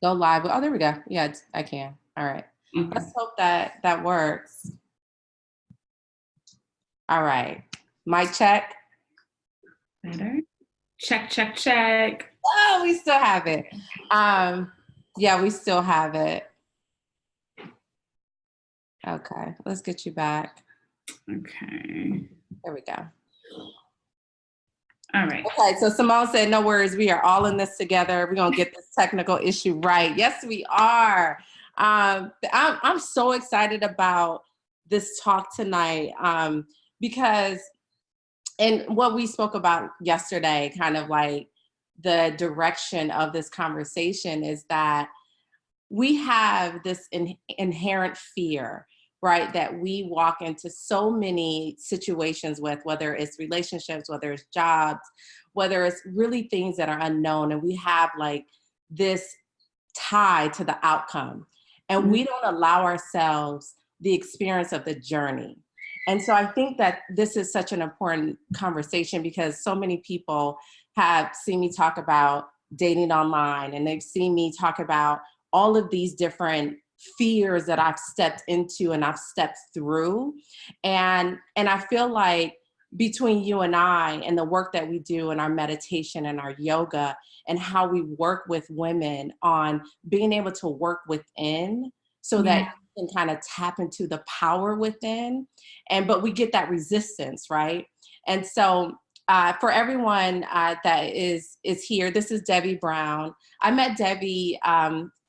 Go live. Oh, there we go. Yeah, I can. All right. Okay. Let's hope that works. All right. Mic check. Better. Check, check, check. Oh, we still have it. Yeah, we still have it. Okay, let's get you back. Okay. There we go. All right. Okay, so Simone said, no worries, we are all in this together. We're gonna get this technical issue right. Yes, we are. I'm so excited about this talk tonight because, and what we spoke about yesterday, kind of like the direction of this conversation is that we have this inherent fear, right? That we walk into so many situations with, whether it's relationships, whether it's jobs, whether it's really things that are unknown. And we have like this tie to the outcome. And we don't allow ourselves the experience of the journey. And so I think that this is such an important conversation because so many people have seen me talk about dating online, and they've seen me talk about all of these different fears that I've stepped into and I've stepped through. And I feel like between you and I and the work that we do in our meditation and our yoga and how we work with women on being able to work within so that you can kind of tap into the power within, but we get that resistance, right? And so for everyone that is here, this is Devi Brown. I met Devi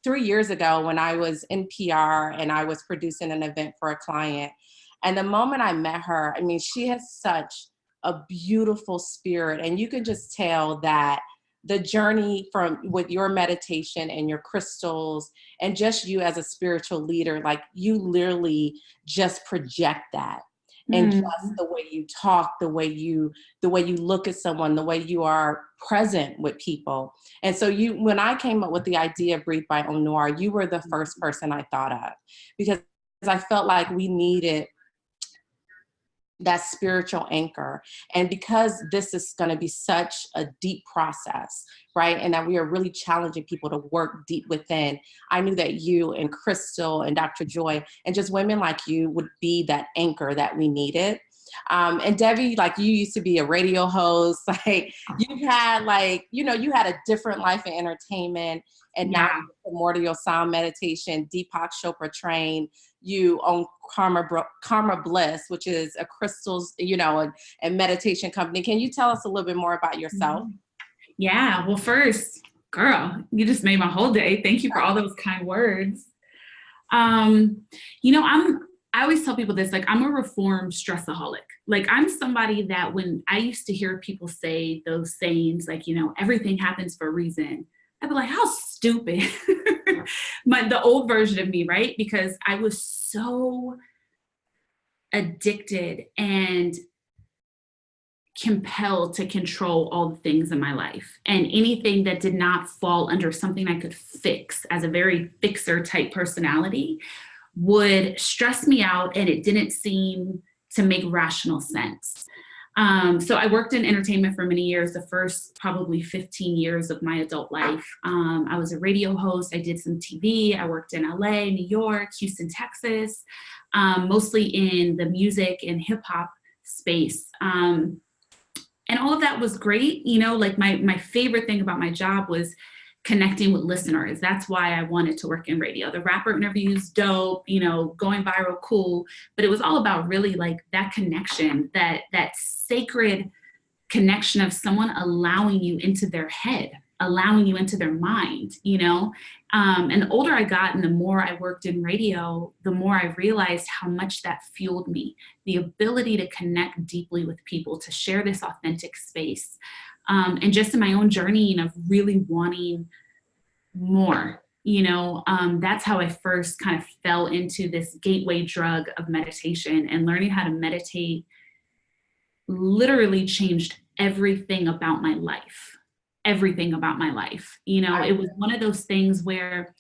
3 years ago when I was in PR and I was producing an event for a client. And the moment I met her, I mean, she has such a beautiful spirit, and you can just tell that the journey from with your meditation and your crystals and just you as a spiritual leader, like you literally just project that. And just the way you talk, the way you look at someone, the way you are present with people. And so when I came up with the idea of Breathe by OMNoire, you were the first person I thought of, because I felt like we needed that spiritual anchor. And because this is going to be such a deep process, right? And that we are really challenging people to work deep within. I knew that you and Crystal and Dr. Joy and just women like you would be that anchor that we needed. And Devi, like you used to be a radio host, like you had like, you had a different life in entertainment, and now you're primordial sound meditation, Deepak Chopra trained. You own Karma Bliss, which is a crystals, and meditation company. Can you tell us a little bit more about yourself? Yeah, well, first, girl, you just made my whole day. Thank you for all those kind words. I always tell people this, like, I'm a reformed stressaholic. Like, I'm somebody that when I used to hear people say those sayings, like, everything happens for a reason, I'd be like, how stupid. The old version of me, right? Because I was so addicted and compelled to control all the things in my life, and anything that did not fall under something I could fix, as a very fixer type personality, would stress me out, and it didn't seem to make rational sense. So I worked in entertainment for many years, the first probably 15 years of my adult life. I was a radio host. I did some TV. I worked in LA, New York, Houston, Texas, mostly in the music and hip hop space. And all of that was great. Like my favorite thing about my job was connecting with listeners. That's why I wanted to work in radio. The rapper interviews, dope, going viral, cool. But it was all about really like that connection, that sacred connection of someone allowing you into their head, allowing you into their mind, and the older I got and the more I worked in radio, the more I realized how much that fueled me, the ability to connect deeply with people, to share this authentic space. And just in my own journey of really wanting more, that's how I first kind of fell into this gateway drug of meditation, and learning how to meditate literally changed everything about my life. Everything about my life. It was one of those things where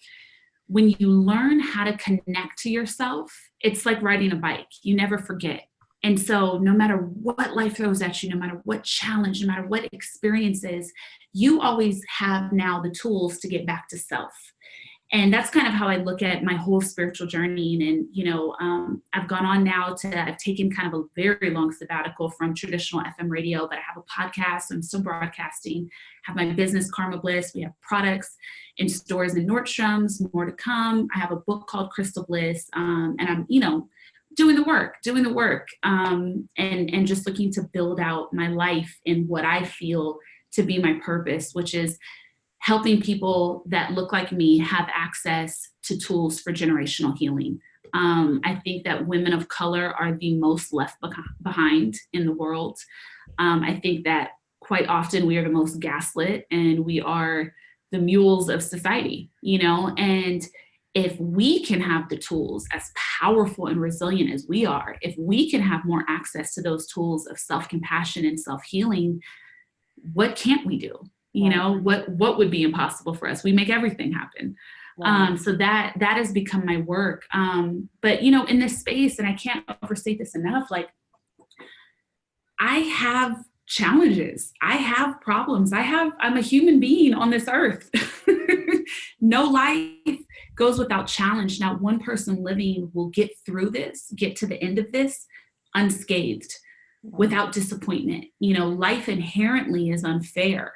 when you learn how to connect to yourself, it's like riding a bike. You never forget. And so no matter what life throws at you, no matter what challenge, no matter what experiences, you always have now the tools to get back to self. And that's kind of how I look at my whole spiritual journey. And, I've gone on now I've taken kind of a very long sabbatical from traditional FM radio, but I have a podcast. So I'm still broadcasting, have my business, Karma Bliss. We have products in stores in Nordstrom's, more to come. I have a book called Crystal Bliss. And I'm, doing the work, and just looking to build out my life in what I feel to be my purpose, which is helping people that look like me have access to tools for generational healing. I think that women of color are the most left behind in the world. I think that quite often we are the most gaslit, and we are the mules of society, and if we can have the tools, as powerful and resilient as we are, if we can have more access to those tools of self-compassion and self-healing, what can't we do? What would be impossible for us? We make everything happen. Right. So that has become my work. But in this space, and I can't overstate this enough, like, I have challenges. I have problems. I'm a human being on this earth. No life goes without challenge. Not one person living will get through this, get to the end of this unscathed, without disappointment. Life inherently is unfair.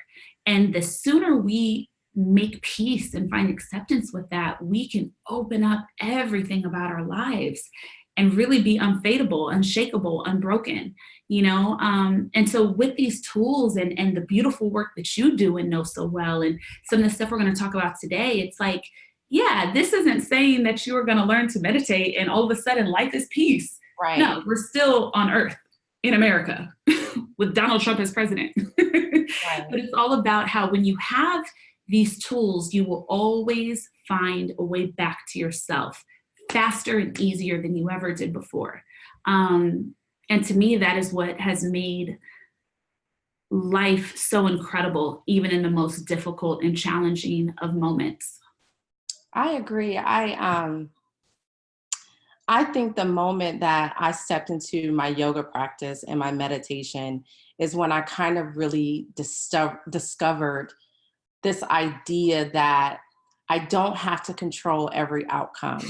And the sooner we make peace and find acceptance with that, we can open up everything about our lives and really be unfadable, unshakable, unbroken, and so with these tools and the beautiful work that you do and know so well, and some of the stuff we're going to talk about today, it's like, yeah, this isn't saying that you are going to learn to meditate and all of a sudden life is peace. Right. No, we're still on earth in America with Donald Trump as president. Right. But it's all about how when you have these tools, you will always find a way back to yourself faster and easier than you ever did before. And to me, that is what has made life so incredible, even in the most difficult and challenging of moments. I agree. I think the moment that I stepped into my yoga practice and my meditation is when I kind of really discovered this idea that I don't have to control every outcome.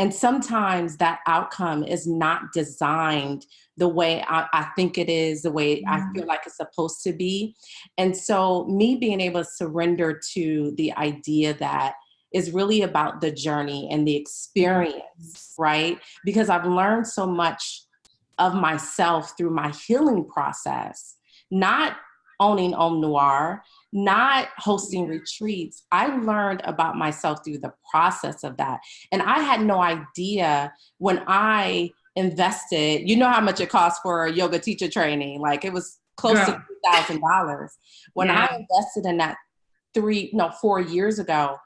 And sometimes that outcome is not designed the way I think it is, the way I feel like it's supposed to be. And so me being able to surrender to the idea that is really about the journey and the experience, right? Because I've learned so much of myself through my healing process, not owning OMNoire, not hosting retreats. I learned about myself through the process of that. And I had no idea when I invested, how much it costs for a yoga teacher training. Like, it was close to $2,000. When I invested in that 4 years ago,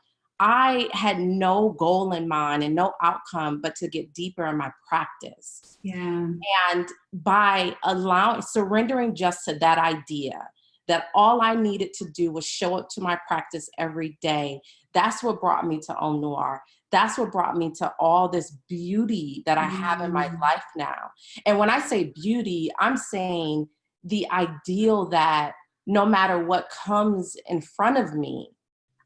I had no goal in mind and no outcome but to get deeper in my practice. Yeah. And by surrendering just to that idea, that all I needed to do was show up to my practice every day, that's what brought me to OMNoire. That's what brought me to all this beauty that I have in my life now. And when I say beauty, I'm saying the ideal that no matter what comes in front of me,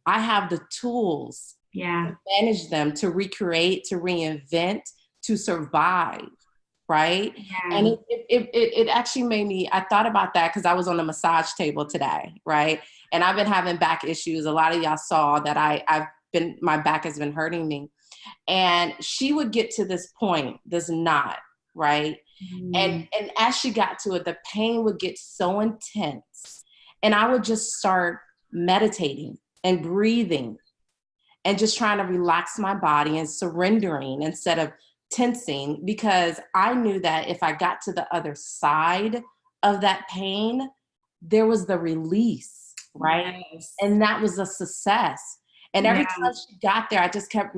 I have the tools to manage them, to recreate, to reinvent, to survive, right? Yeah. And it actually made me, I thought about that because I was on a massage table today, right? And I've been having back issues. A lot of y'all saw that my back has been hurting me. And she would get to this point, this knot, right? And as she got to it, the pain would get so intense. And I would just start meditating and breathing and just trying to relax my body and surrendering instead of tensing, because I knew that if I got to the other side of that pain, there was the release, right? Yes. And that was a success. And every time she got there, I just kept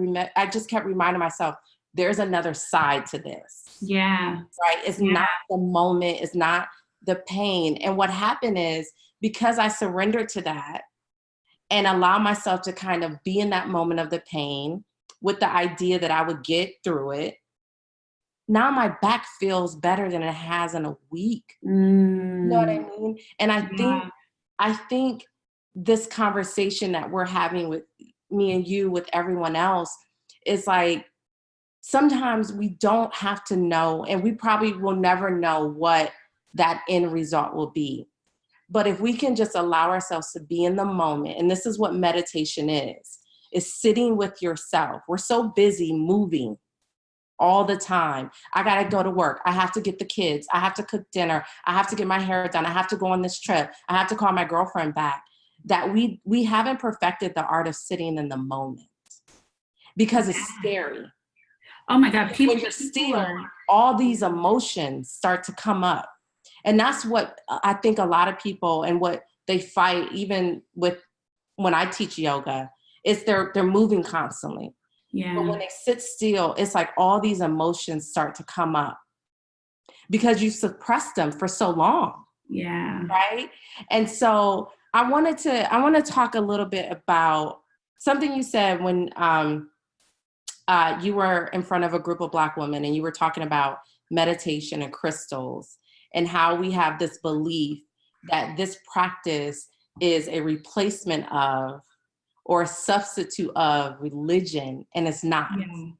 reminding myself, there's another side to this. Yeah. Right? It's not the moment, it's not the pain. And what happened is, because I surrendered to that and allow myself to kind of be in that moment of the pain with the idea that I would get through it, now my back feels better than it has in a week. Mm. You know what I mean? And Yeah. I think this conversation that we're having with me and you, with everyone else, is like, sometimes we don't have to know, and we probably will never know what that end result will be. But if we can just allow ourselves to be in the moment, and this is what meditation is sitting with yourself. We're so busy moving all the time. I got to go to work. I have to get the kids. I have to cook dinner. I have to get my hair done. I have to go on this trip. I have to call my girlfriend back. That we haven't perfected the art of sitting in the moment, because it's scary. Oh my God. When you're still, all these emotions start to come up. And that's what I think a lot of people, and what they fight, even with when I teach yoga, is they're moving constantly. Yeah. But when they sit still, it's like all these emotions start to come up because you suppressed them for so long. Yeah. Right. And so I want to talk a little bit about something you said when you were in front of a group of Black women, and you were talking about meditation and crystals, and how we have this belief that this practice is a replacement of, or a substitute of, religion, and it's not. Yeah.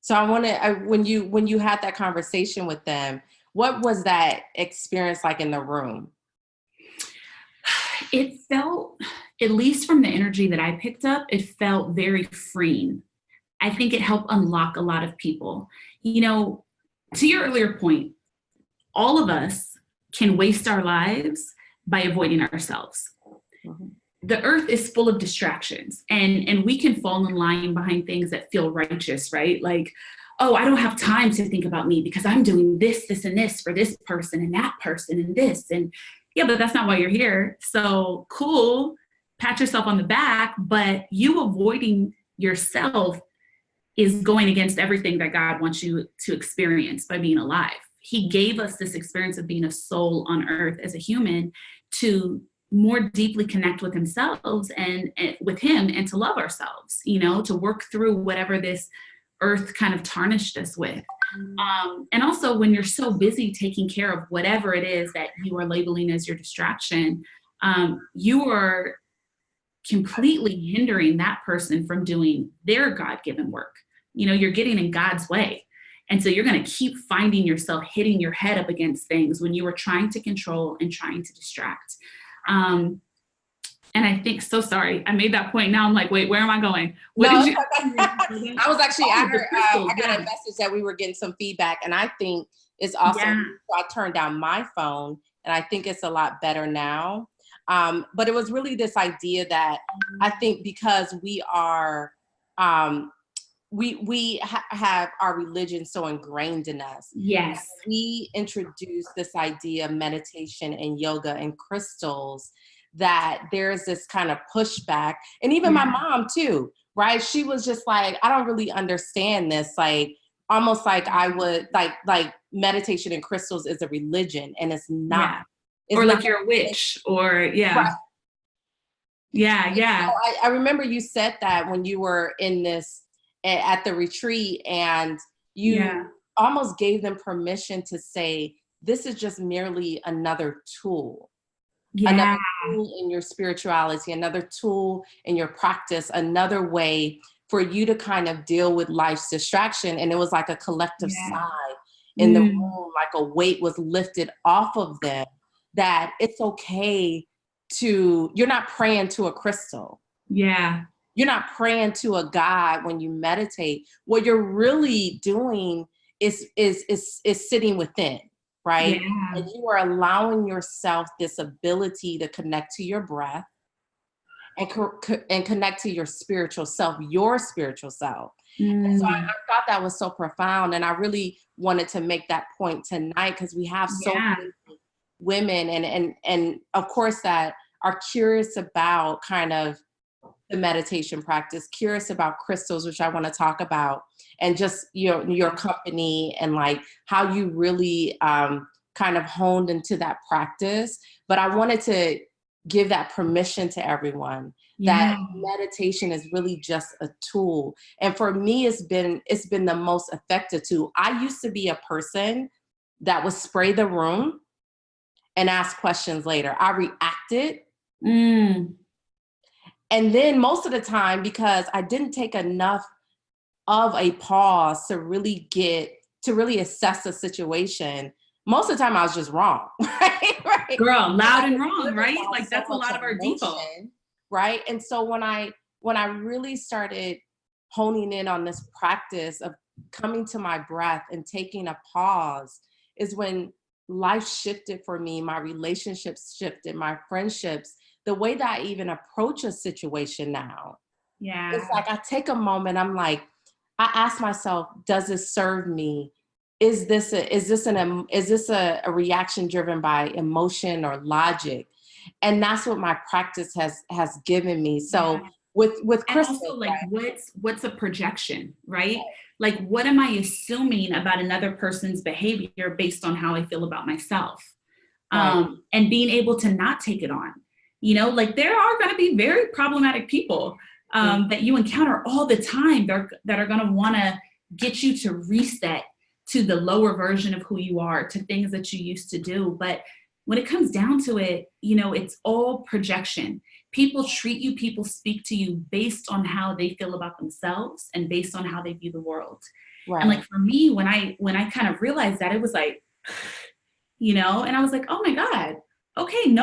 So I want to, when you had that conversation with them, what was that experience like in the room? It felt, at least from the energy that I picked up, it felt very freeing. I think it helped unlock a lot of people. You know, to your earlier point, all of us can waste our lives by avoiding ourselves. Mm-hmm. The earth is full of distractions, and we can fall in line behind things that feel righteous, right? Like, oh, I don't have time to think about me because I'm doing this, this, and this for this person and that person and this. And yeah, but that's not why you're here. So cool, pat yourself on the back, but you avoiding yourself is going against everything that God wants you to experience by being alive. He gave us this experience of being a soul on earth as a human to more deeply connect with themselves and with him, and to love ourselves, you know, to work through whatever this earth kind of tarnished us with. And also, when you're so busy taking care of whatever it is that you are labeling as your distraction, you are completely hindering that person from doing their God-given work. You know, you're getting in God's way. And so you're going to keep finding yourself hitting your head up against things when you were trying to control and trying to distract. And I think, so sorry, I made that point. Now I'm like, wait, where am I going? What No, did you? I was actually, I heard, crystals, I got a message that we were getting some feedback, and I think it's awesome. So I turned down my phone, and I think it's a lot better now. But it was really this idea that I think because we are, we have our religion so ingrained in us. Yes. We introduced this idea of meditation and yoga and crystals, that there's this kind of pushback. And even my mom too, right? She was just like, I don't really understand this. Like, almost like I would like meditation and crystals is a religion, and it's not. Yeah. It's or not, like you're a witch, or right. Yeah. So I remember you said that when you were in this, at the retreat, and you almost gave them permission to say, this is just merely another tool. Another tool in your spirituality, another tool in your practice, another way for you to kind of deal with life's distraction. And it was like a collective sigh in the room, like a weight was lifted off of them, that it's okay to, you're not praying to a crystal. Yeah. You're not praying to a God when you meditate. What you're really doing is sitting within. Right? Yeah. And you are allowing yourself this ability to connect to your breath, and connect to your spiritual self, your spiritual self. And so I thought that was so profound. And I really wanted to make that point tonight, because we have so many women and of course that are curious about kind of the meditation practice, curious about crystals, which I want to talk about, and just your company, and like how you really kind of honed into that practice. But I wanted to give that permission to everyone that meditation is really just a tool. And for me, it's been the most effective tool. I used to be a person that would spray the room and ask questions later. I reacted. And then most of the time, because I didn't take enough of a pause to really assess the situation, most of the time I was just wrong, right? Girl, loud and wrong, right? Like that's a lot of our default. Right? And so when I really started honing in on this practice of coming to my breath and taking a pause is when life shifted for me, my relationships shifted, my friendships, the way that I even approach a situation now. Yeah. It's like I take a moment, I'm like, I ask myself, does this serve me? Is this a reaction driven by emotion or logic? And that's what my practice has given me. So with Crystal, and also like what's a projection, right? Like what am I assuming about another person's behavior based on how I feel about myself? And being able to not take it on. You know, like there are going to be very problematic people that you encounter all the time that are going to want to get you to reset to the lower version of who you are, to things that you used to do. But when it comes down to it, you know, it's all projection. People treat you, people speak to you based on how they feel about themselves and based on how they view the world. And like for me, when I kind of realized that, it was like, you know, and I was like, oh my God, okay,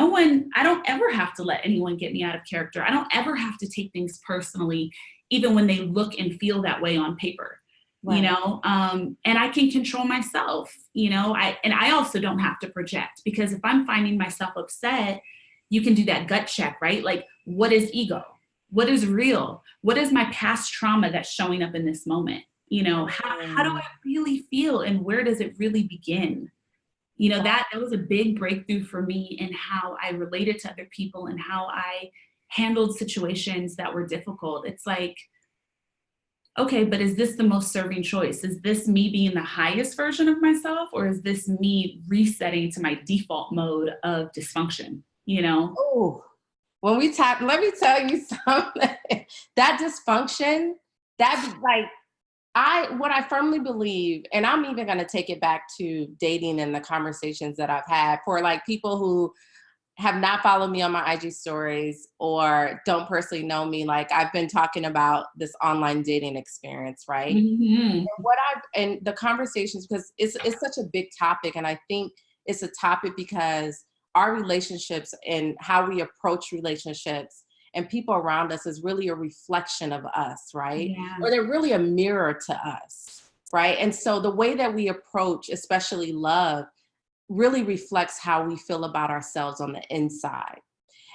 I don't ever have to let anyone get me out of character. I don't ever have to take things personally, even when they look and feel that way on paper. You know, and I can control myself, you know, I also don't have to project, because if I'm finding myself upset, you can do that gut check, right? Like, what is ego? What is real? What is my past trauma that's showing up in this moment? You know, how do I really feel, and where does it really begin? You know, that was a big breakthrough for me in how I related to other people and how I handled situations that were difficult. It's like, okay, but is this the most serving choice? Is this me being the highest version of myself, or is this me resetting to my default mode of dysfunction, you know? Oh, when we tap, let me tell you something. That dysfunction, what I firmly believe, and I'm even going to take it back to dating and the conversations that I've had for like people who have not followed me on my IG stories or don't personally know me. Like I've been talking about this online dating experience, right? And the conversations, because it's such a big topic. And I think it's a topic because our relationships and how we approach relationships and people around us is really a reflection of us, right? Yeah. Or they're really a mirror to us, right? And so the way that we approach, especially love, really reflects how we feel about ourselves on the inside.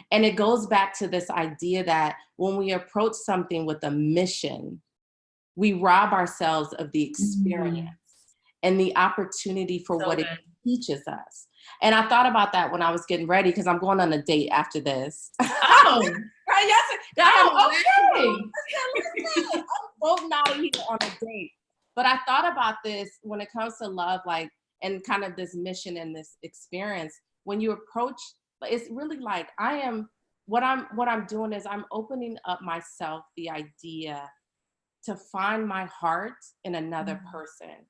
And it goes back to this idea that when we approach something with a mission, we rob ourselves of the experience and the opportunity for what it teaches us. And I thought about that when I was getting ready, because I'm going on a date after this. Oh, right? Yes. Okay. Listen, I'm both out here on a date. But I thought about this when it comes to love, like, and kind of this mission and this experience. When you approach, it's really like what I'm doing is I'm opening up myself the idea to find my heart in another person.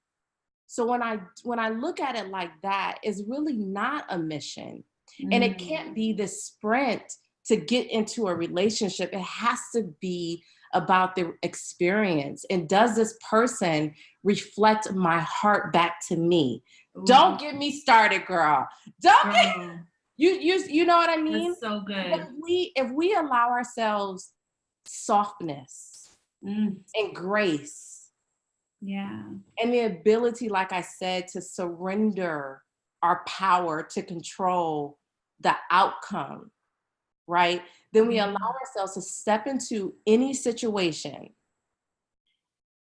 So when I look at it like that, it's really not a mission. And it can't be this sprint to get into a relationship. It has to be about the experience. And does this person reflect my heart back to me? Don't get me started, girl. Don't get you know what I mean? That's so good. But if we allow ourselves softness and grace, and the ability, like I said, to surrender our power to control the outcome, right? Then we allow ourselves to step into any situation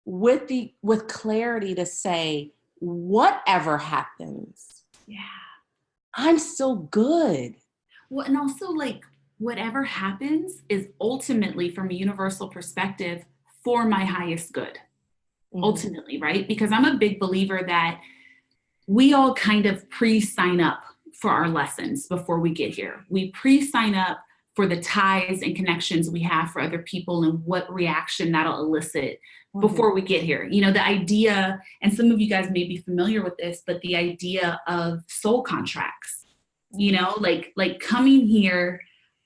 with clarity to say, whatever happens, I'm still good. Well, and also like whatever happens is ultimately, from a universal perspective, for my highest good. Ultimately, right? Because I'm a big believer that we all kind of pre-sign up for our lessons before we get here. We pre-sign up for the ties and connections we have for other people and what reaction that'll elicit before we get here. You know, the idea, and some of you guys may be familiar with this, but the idea of soul contracts, you know, like coming here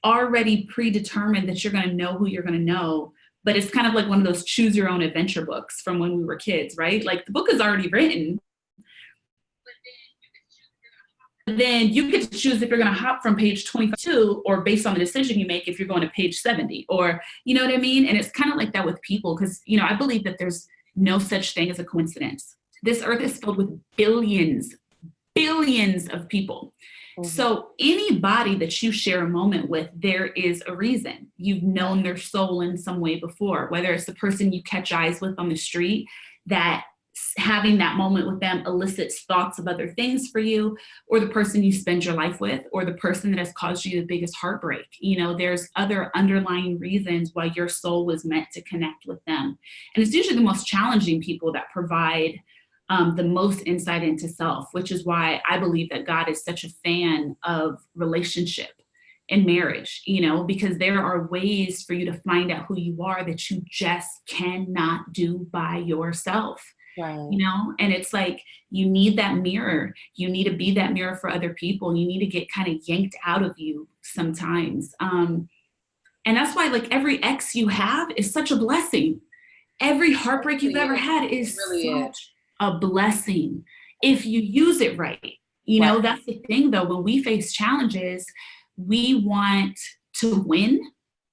already predetermined that you're going to know who you're going to know. But it's kind of like one of those choose your own adventure books from when we were kids, right? Like the book is already written. Then you get to choose if you're going to hop from page 22 or based on the decision you make, if you're going to page 70 or, you know what I mean? And it's kind of like that with people because, you know, I believe that there's no such thing as a coincidence. This earth is filled with billions of people. So anybody that you share a moment with, there is a reason. You've known their soul in some way before, whether it's the person you catch eyes with on the street that having that moment with them elicits thoughts of other things for you, or the person you spend your life with, or the person that has caused you the biggest heartbreak. You know, there's other underlying reasons why your soul was meant to connect with them. And it's usually the most challenging people that provide the most insight into self, which is why I believe that God is such a fan of relationship and marriage, you know, because there are ways for you to find out who you are that you just cannot do by yourself. Right. You know, and it's like, you need that mirror. You need to be that mirror for other people. You need to get kind of yanked out of you sometimes. And that's why like every ex you have is such a blessing. Every heartbreak you've ever had is such a blessing if you use it right. You know, that's the thing though, when we face challenges, we want to win.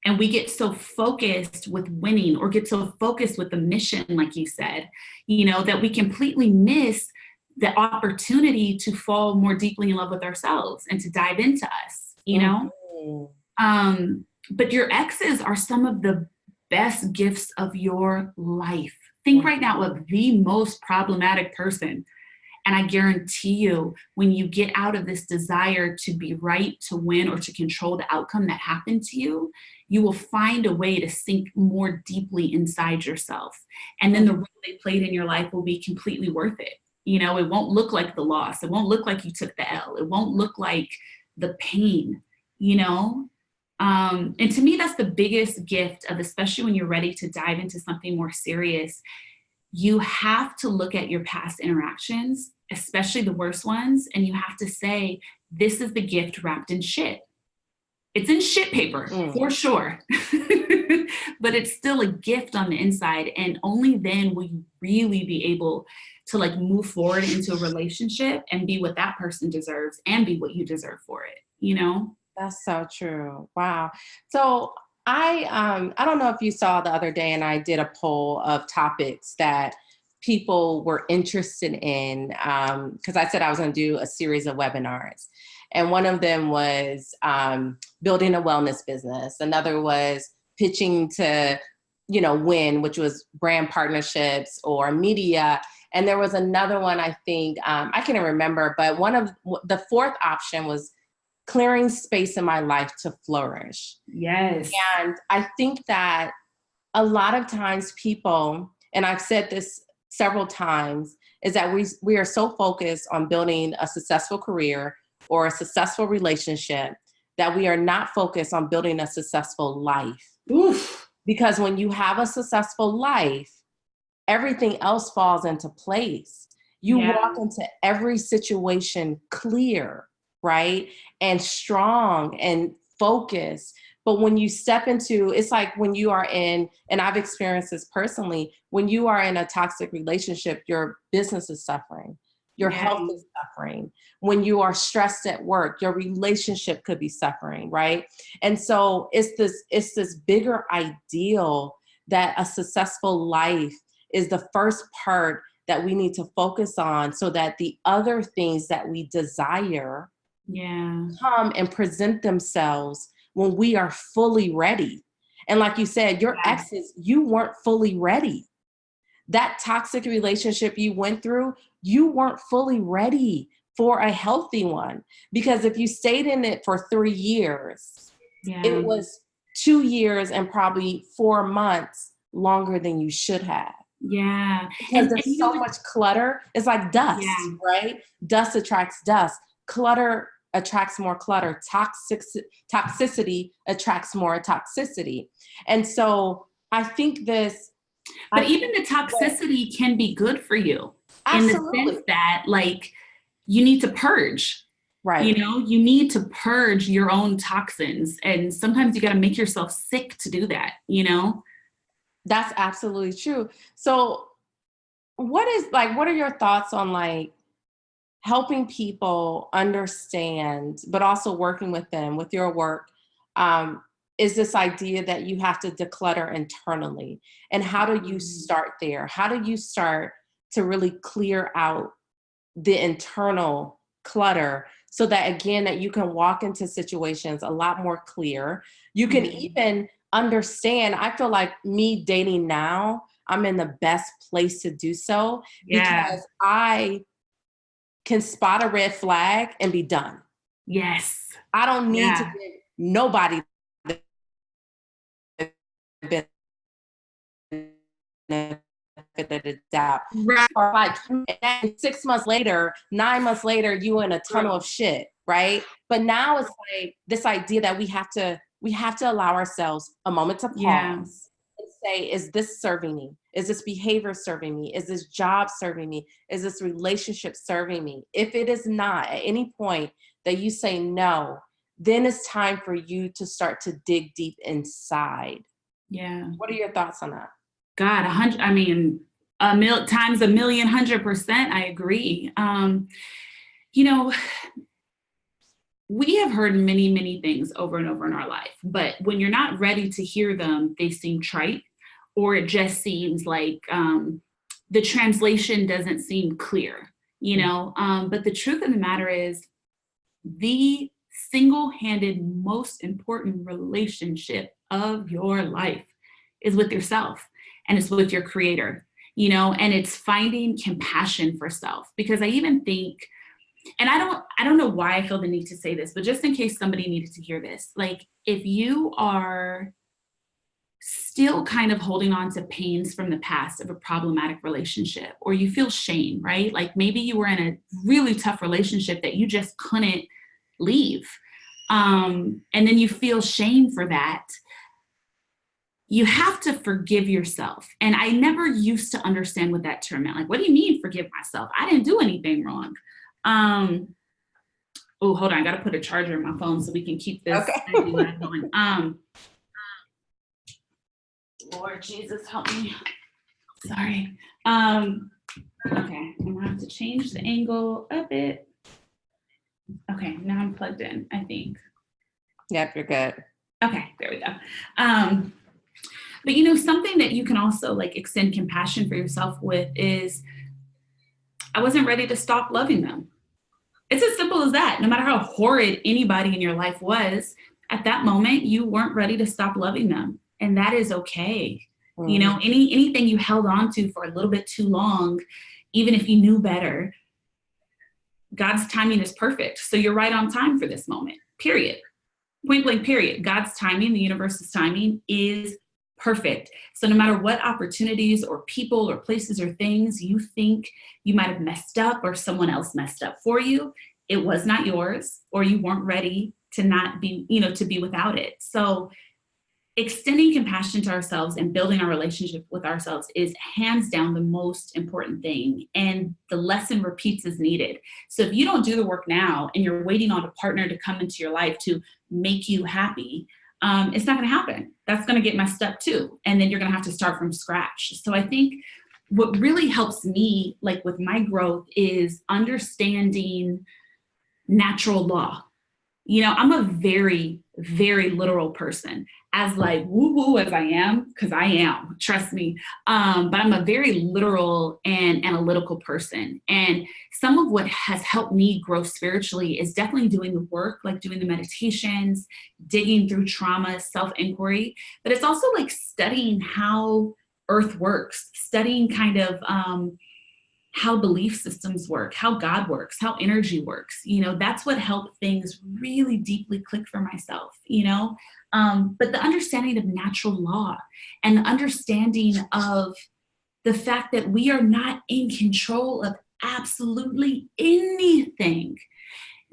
And we get so focused with winning or get so focused with the mission, like you said, you know, that we completely miss the opportunity to fall more deeply in love with ourselves and to dive into us, you know? But your exes are some of the best gifts of your life. Think right now of the most problematic person. And I guarantee you, when you get out of this desire to be right, to win, or to control the outcome that happened to you, you will find a way to sink more deeply inside yourself. And then the role they played in your life will be completely worth it. You know, it won't look like the loss. It won't look like you took the L. It won't look like the pain, you know? And to me, that's the biggest gift of, especially when you're ready to dive into something more serious, you have to look at your past interactions, especially the worst ones, and you have to say, this is the gift wrapped in shit. It's in shit paper, for sure. But it's still a gift on the inside. And only then will you really be able to like move forward into a relationship and be what that person deserves and be what you deserve for it, you know? That's so true. Wow. So I don't know if you saw the other day, and I did a poll of topics that people were interested in, because I said I was going to do a series of webinars. And one of them was building a wellness business. Another was pitching to, you know, win, which was brand partnerships or media. And there was another one, I think, I can't remember, but one of the fourth option was clearing space in my life to flourish. Yes. And I think that a lot of times people, and I've said this several times, is that we are so focused on building a successful career or a successful relationship that we are not focused on building a successful life. Oof. Because when you have a successful life, everything else falls into place. You walk into every situation clear, right? And strong and focused. But when you step into, it's like when you are in, and I've experienced this personally, when you are in a toxic relationship, your business is suffering. Your health is suffering. When you are stressed at work, your relationship could be suffering, right? And so it's this bigger ideal that a successful life is the first part that we need to focus on, so that the other things that we desire come and present themselves when we are fully ready. And like you said, your exes, you weren't fully ready. That toxic relationship you went through, you weren't fully ready for a healthy one. Because if you stayed in it for 3 years, it was 2 years and probably 4 months longer than you should have. Yeah. Because there's so much clutter. It's like dust, right? Dust attracts dust. Clutter attracts more clutter. Toxicity attracts more toxicity. And so I think this. But even the toxicity can be good for you. Absolutely. In the sense that, like, you need to purge. Right. You know, you need to purge your own toxins. And sometimes you got to make yourself sick to do that, you know? That's absolutely true. So what are your thoughts on like helping people understand, but also working with them with your work, is this idea that you have to declutter internally? And how do you start there? How do you start to really clear out the internal clutter so that, again, that you can walk into situations a lot more clear? You can even understand. I feel like me dating now, I'm in the best place to do so because I can spot a red flag and be done. Yes. I don't need to give nobody the benefit of the doubt. Right. Or like 6 months later, 9 months later, you in a tunnel of shit, right? But now it's like this idea that we have to allow ourselves a moment to pause and say, is this serving me? Is this behavior serving me? Is this job serving me? Is this relationship serving me? If it is not, at any point that you say no, then it's time for you to start to dig deep inside. Yeah. What are your thoughts on that? God, 100, I mean, times a million, 100%, I agree. You know, we have heard many, many things over and over in our life, but when you're not ready to hear them, they seem trite, or it just seems like the translation doesn't seem clear, you know? But the truth of the matter is, the single-handed most important relationship of your life is with yourself, and it's with your creator, you know, and it's finding compassion for self. Because I even think, and I don't know why I feel the need to say this, but just in case somebody needed to hear this, like, if you are still kind of holding on to pains from the past of a problematic relationship, or you feel shame, right? Like maybe you were in a really tough relationship that you just couldn't leave. And then you feel shame for that. You have to forgive yourself. And I never used to understand what that term meant. Like, what do you mean forgive myself? I didn't do anything wrong. Oh, hold on. I got to put a charger in my phone so we can keep this going. Lord Jesus, help me. Sorry. Okay, I'm gonna have to change the angle a bit. Okay, now I'm plugged in, I think. Yep, you're good. Okay, there we go. But you know, something that you can also like extend compassion for yourself with is, I wasn't ready to stop loving them. It's as simple as that. No matter how horrid anybody in your life was, at that moment, you weren't ready to stop loving them. And that is okay. You know, anything you held on to for a little bit too long, even if you knew better, God's timing is perfect. So you're right on time for this moment, period. Point blank, period. God's timing, the universe's timing is perfect. So no matter what opportunities or people or places or things you think you might have messed up or someone else messed up for you, it was not yours, or you weren't ready to not be, you know, to be without it. So extending compassion to ourselves and building our relationship with ourselves is hands down the most important thing. And the lesson repeats as needed. So if you don't do the work now and you're waiting on a partner to come into your life to make you happy, it's not going to happen. That's going to get messed up too. And then you're going to have to start from scratch. So I think what really helps me, like with my growth, is understanding natural law. You know, I'm a very, very literal person, as like woo-woo as I am, because I am, trust me. But I'm a very literal and analytical person. And some of what has helped me grow spiritually is definitely doing the work, like doing the meditations, digging through trauma, self-inquiry. But it's also like studying how Earth works, studying kind of how belief systems work, how God works, how energy works. You know, that's what helped things really deeply click for myself, you know? But the understanding of natural law and the understanding of the fact that we are not in control of absolutely anything.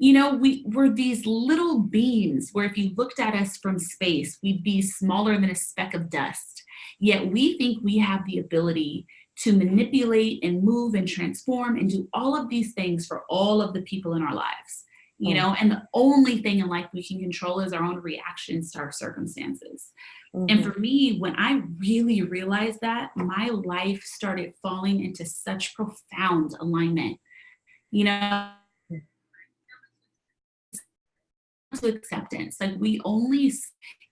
we're these little beings where if you looked at us from space, we'd be smaller than a speck of dust. Yet we think we have the ability to manipulate and move and transform and do all of these things for all of the people in our lives, and the only thing in life we can control is our own reactions to our circumstances. And for me, when I really realized that, my life started falling into such profound alignment, to acceptance. Like we only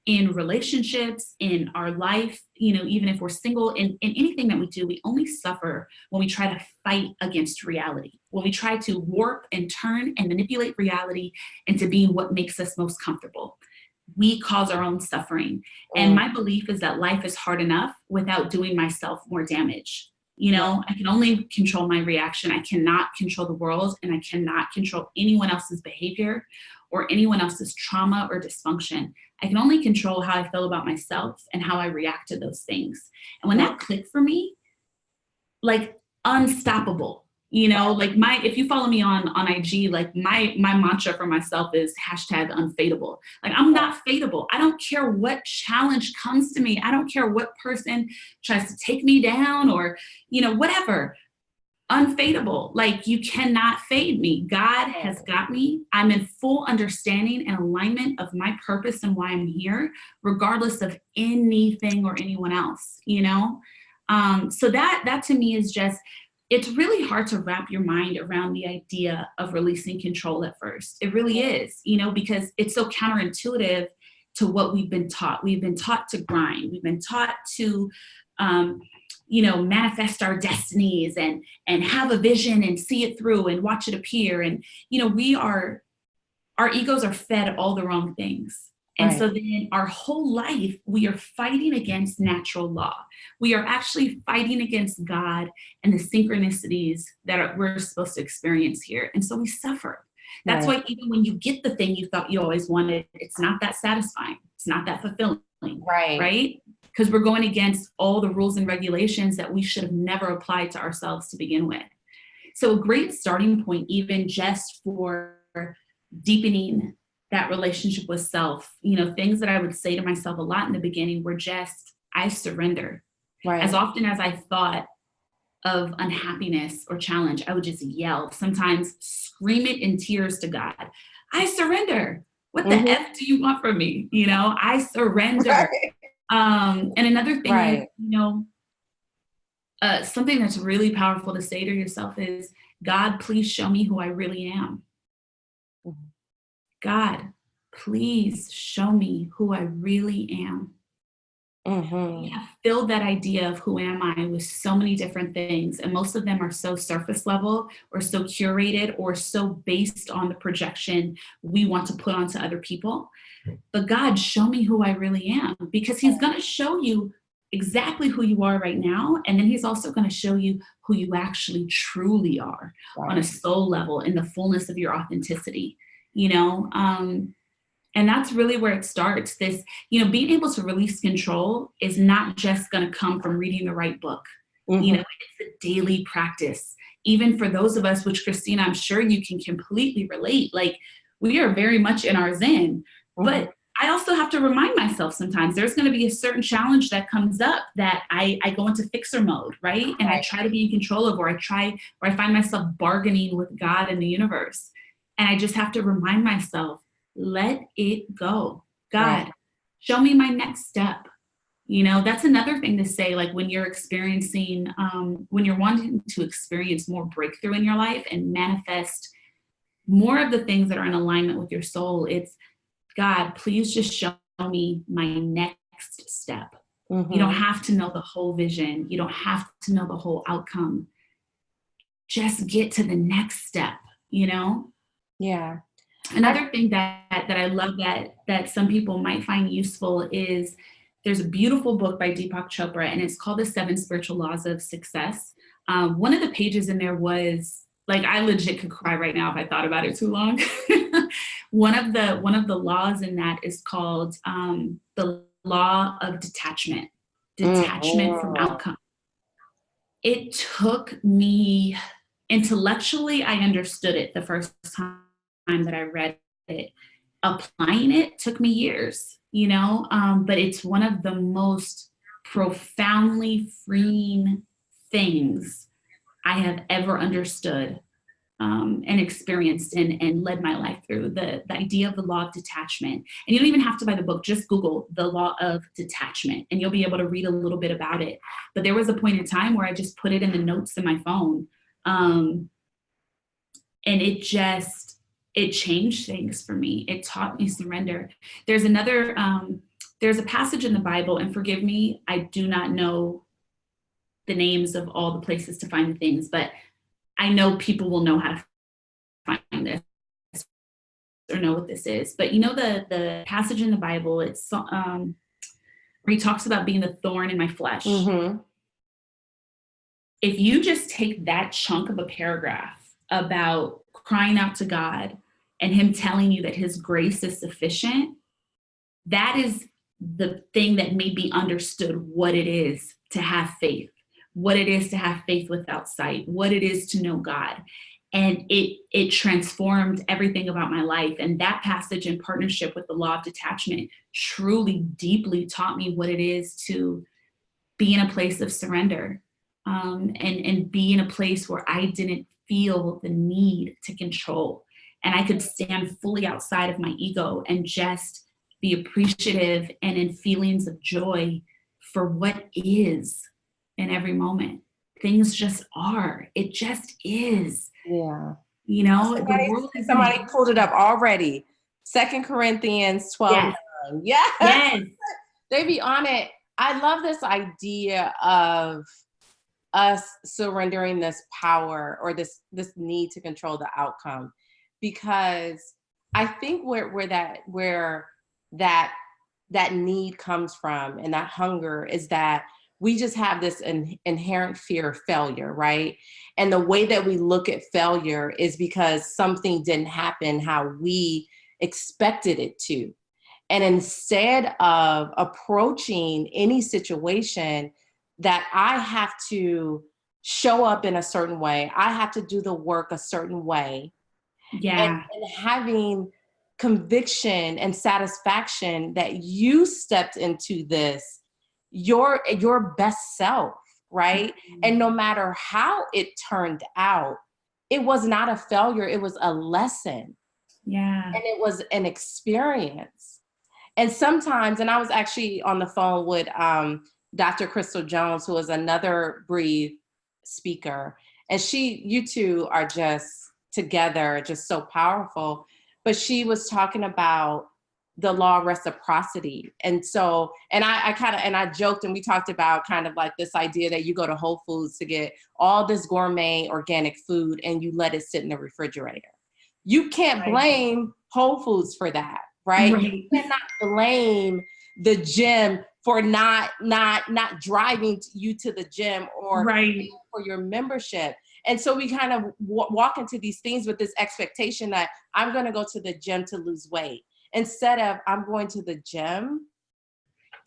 in relationships, in our life, even if we're single, in anything that we do, we only suffer when we try to fight against reality, when we try to warp and turn and manipulate reality into being what makes us most comfortable. We cause our own suffering. And my belief is that life is hard enough without doing myself more damage. I can only control my reaction. I cannot control the world, and I cannot control anyone else's behavior or anyone else's trauma or dysfunction. I can only control how I feel about myself and how I react to those things. And when that clicked for me, like unstoppable, like if you follow me on IG, like my mantra for myself is #unfadeable. Like I'm not fadeable. I don't care what challenge comes to me. I don't care what person tries to take me down or, whatever. Unfadeable. Like you cannot fade me. God has got me. I'm in full understanding and alignment of my purpose and why I'm here, regardless of anything or anyone else, So that to me is just, it's really hard to wrap your mind around the idea of releasing control at first. It really is, because it's so counterintuitive to what we've been taught. We've been taught to grind. We've been taught to, manifest our destinies and have a vision and see it through and watch it appear. And, our egos are fed all the wrong things. And so then our whole life, we are fighting against natural law. We are actually fighting against God and the synchronicities that we're supposed to experience here. And so we suffer. That's why even when you get the thing you thought you always wanted, it's not that satisfying. It's not that fulfilling. Right? Because we're going against all the rules and regulations that we should have never applied to ourselves to begin with. So a great starting point, even just for deepening that relationship with self, things that I would say to myself a lot in the beginning were just, I surrender. As often as I thought of unhappiness or challenge, I would just yell, sometimes scream it in tears to God. I surrender. What the F do you want from me? I surrender. And another thing is, something that's really powerful to say to yourself is, God, please show me who I really am. God, please show me who I really am. We have filled that idea of who am I with so many different things, and most of them are so surface level or so curated or so based on the projection we want to put onto other people. But God, show me who I really am, because he's going to show you exactly who you are right now. And then he's also going to show you who you actually truly are on a soul level, in the fullness of your authenticity, and that's really where it starts. This, being able to release control is not just going to come from reading the right book. It's a daily practice. Even for those of us, which Christina, I'm sure you can completely relate, like we are very much in our zen, but I also have to remind myself sometimes there's going to be a certain challenge that comes up that I go into fixer mode, right? And I try to be in control of, or I find myself bargaining with God and the universe. And I just have to remind myself, let it go. God, show me my next step. That's another thing to say, like when you're experiencing, when you're wanting to experience more breakthrough in your life and manifest more of the things that are in alignment with your soul, it's, God, please just show me my next step. You don't have to know the whole vision. You don't have to know the whole outcome. Just get to the next step, Yeah. Another thing that I love that some people might find useful is, there's a beautiful book by Deepak Chopra, and it's called The 7 Spiritual Laws of Success. One of the pages in there was, like, I legit could cry right now if I thought about it too long. One of the laws in that is called the law of detachment from outcome. It took me, intellectually, I understood it the first time that I read it. Applying it took me years, but it's one of the most profoundly freeing things I have ever understood and experienced and led my life through. The idea of the law of detachment. And you don't even have to buy the book, just Google the law of detachment and you'll be able to read a little bit about it. But there was a point in time where I just put it in the notes in my phone. And it changed things for me. It taught me surrender. There's a passage in the Bible, and forgive me, I do not know the names of all the places to find the things, but I know people will know how to find this or know what this is. But the passage in the Bible, it's where he talks about being the thorn in my flesh. Mm-hmm. If you just take that chunk of a paragraph about crying out to God and him telling you that his grace is sufficient, that is the thing that made me understood what it is to have faith, what it is to have faith without sight, what it is to know God. And it transformed everything about my life. And that passage in partnership with the law of detachment truly deeply taught me what it is to be in a place of surrender, and be in a place where I didn't feel the need to control. And I could stand fully outside of my ego and just be appreciative and in feelings of joy for what is in every moment. Things just are. It just is. Yeah. Somebody pulled it up already. 2 Corinthians 12. Yes. Yes. They be on it. I love this idea of us surrendering this power or this need to control the outcome, because I think where that need comes from and that hunger is that we just have this inherent fear of failure, right? And the way that we look at failure is because something didn't happen how we expected it to. And instead of approaching any situation that I have to show up in a certain way, I have to do the work a certain way. Yeah. And having conviction and satisfaction that you stepped into this, your best self, right? Mm-hmm. And no matter how it turned out, it was not a failure, it was a lesson. Yeah. And it was an experience. And sometimes, and I was actually on the phone with Dr. Crystal Jones, who is another Breathe speaker. And you two are just together, just so powerful. But she was talking about the law of reciprocity. And so, and I joked and we talked about kind of like this idea that you go to Whole Foods to get all this gourmet organic food and you let it sit in the refrigerator. You can't blame Whole Foods for that, right? You cannot blame the gym for not driving you to the gym or for your membership. And so we kind of walk into these things with this expectation that I'm going to go to the gym to lose weight instead of I'm going to the gym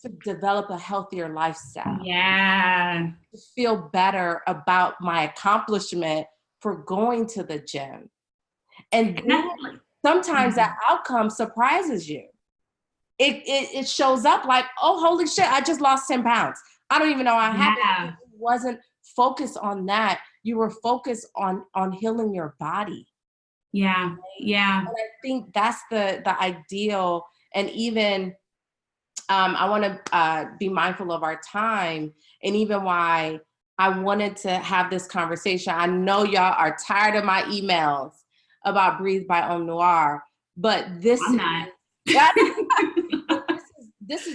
to develop a healthier lifestyle. Yeah. To feel better about my accomplishment for going to the gym. And sometimes that outcome surprises you. It shows up like, oh, holy shit, I just lost 10 pounds. I don't even know how it happened. It wasn't focused on that. You were focused on healing your body. Yeah. Right? Yeah. And I think that's the ideal. And even I want to be mindful of our time, and even why I wanted to have this conversation. I know y'all are tired of my emails about Breathe by OMNoire, but this is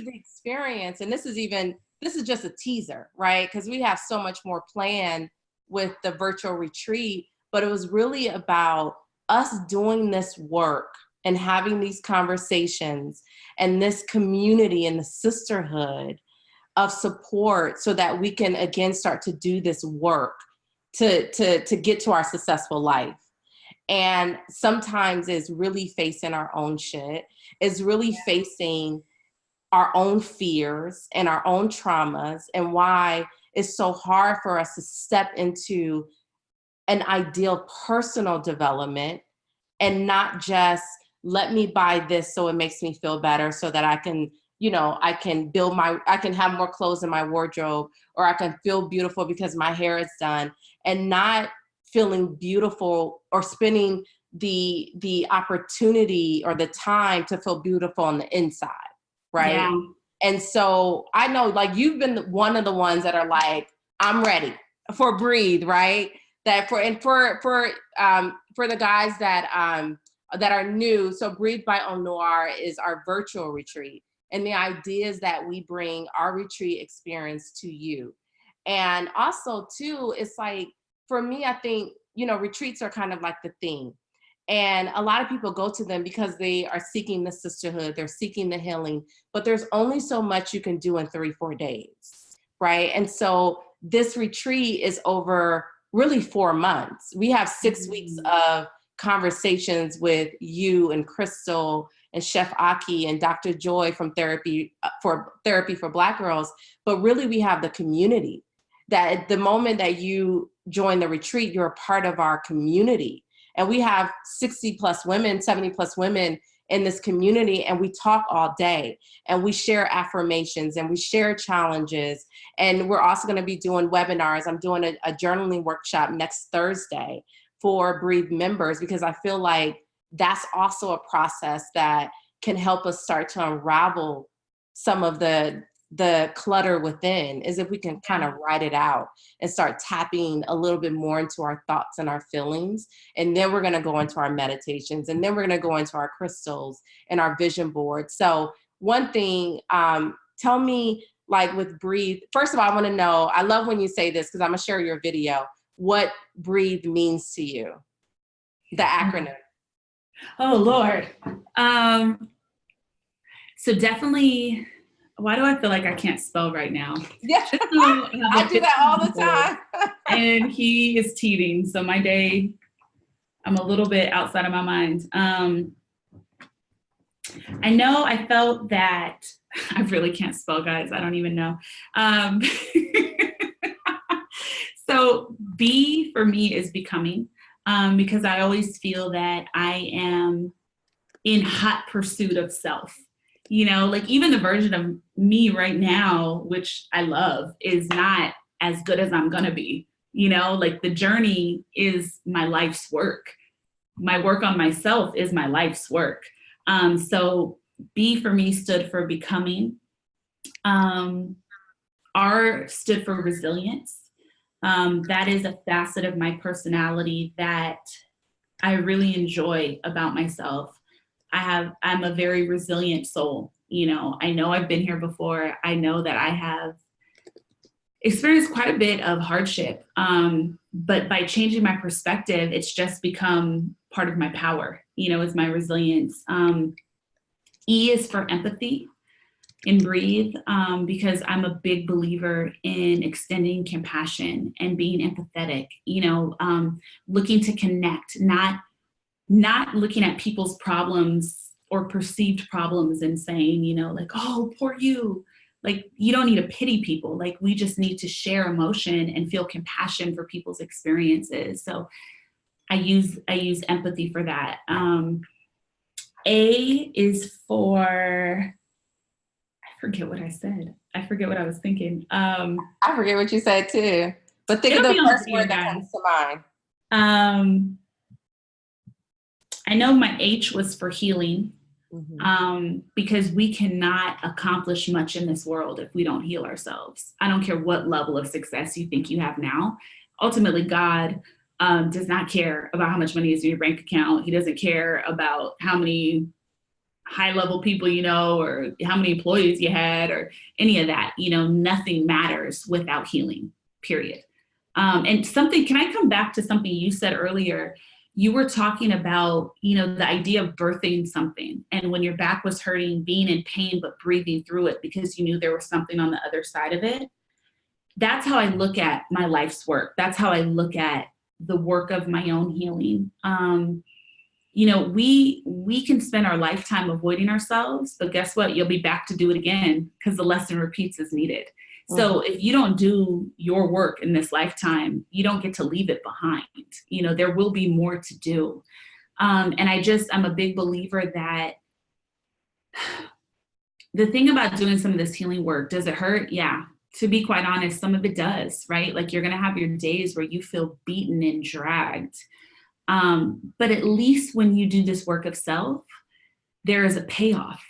the experience, and this is just a teaser, right? Because we have so much more planned with the virtual retreat, but it was really about us doing this work and having these conversations and this community and the sisterhood of support so that we can again start to do this work to get to our successful life. And sometimes it's really facing our own shit. It's really facing our own fears and our own traumas, and why it's so hard for us to step into an ideal personal development and not just let me buy this so it makes me feel better so that I can, I can I can have more clothes in my wardrobe, or I can feel beautiful because my hair is done, and not feeling beautiful or spending the opportunity or the time to feel beautiful on the inside, right? Yeah. And so I know, like, you've been one of the ones that are like, I'm ready for Breathe, right? That for the guys that are new, so Breathe by OMNoire is our virtual retreat, and the idea is that we bring our retreat experience to you. And also too, it's like, for me, I think, retreats are kind of like the thing. And a lot of people go to them because they are seeking the sisterhood, they're seeking the healing, but there's only so much you can do in 3-4 days, right? And so this retreat is over really 4 months. We have 6 weeks of conversations with you and Crystal and Chef Aki and Dr. Joy from Therapy for Black Girls. But really, we have the community that at the moment that you join the retreat, you're a part of our community. And we have 60 plus women, 70 plus women in this community, and we talk all day, and we share affirmations, and we share challenges. And we're also going to be doing webinars. I'm doing a journaling workshop next Thursday for Breathe members, because I feel like that's also a process that can help us start to unravel some of the clutter within, is if we can kind of write it out and start tapping a little bit more into our thoughts and our feelings. And then we're going to go into our meditations, and then we're going to go into our crystals and our vision board. So one thing, tell me, like, with Breathe, first of all, I want to know, I love when you say this, because I'm going to share your video, what Breathe means to you, the acronym. Oh, Lord. So definitely, why do I feel like I can't spell right now? Yeah, I do that all the time. And he is teething, so my day, I'm a little bit outside of my mind. I know I felt that, I really can't spell, guys. I don't even know. So B for me is becoming, because I always feel that I am in hot pursuit of self. Like, even the version of me right now, which I love, is not as good as I'm gonna be. Like, the journey is my life's work. My work on myself is my life's work. So B for me stood for becoming. R stood for resilience. That is a facet of my personality that I really enjoy about myself. I'm a very resilient soul. I know I've been here before. I know that I have experienced quite a bit of hardship. But by changing my perspective, it's just become part of my power, is my resilience. E is for empathy in Breathe, because I'm a big believer in extending compassion and being empathetic, looking to connect, not looking at people's problems or perceived problems and saying, like, oh, poor you. Like, you don't need to pity people. Like, we just need to share emotion and feel compassion for people's experiences. So I use empathy for that. A is for, I forget what I said. I forget what I was thinking. I forget what you said too, but think of the first word that comes to mind. I know my H was for healing, because we cannot accomplish much in this world if we don't heal ourselves. I don't care what level of success you think you have now. Ultimately, God does not care about how much money is in your bank account. He doesn't care about how many high-level people you know, or how many employees you had, or any of that. Nothing matters without healing, period. And can I come back to something you said earlier? You were talking about, the idea of birthing something, and when your back was hurting, being in pain, but breathing through it because you knew there was something on the other side of it. That's how I look at my life's work. That's how I look at the work of my own healing. We can spend our lifetime avoiding ourselves, but guess what? You'll be back to do it again, because the lesson repeats as needed. So if you don't do your work in this lifetime, you don't get to leave it behind. There will be more to do. And I'm a big believer that the thing about doing some of this healing work, does it hurt? Yeah. To be quite honest, some of it does, right? Like you're going to have your days where you feel beaten and dragged. But at least when you do this work of self, there is a payoff.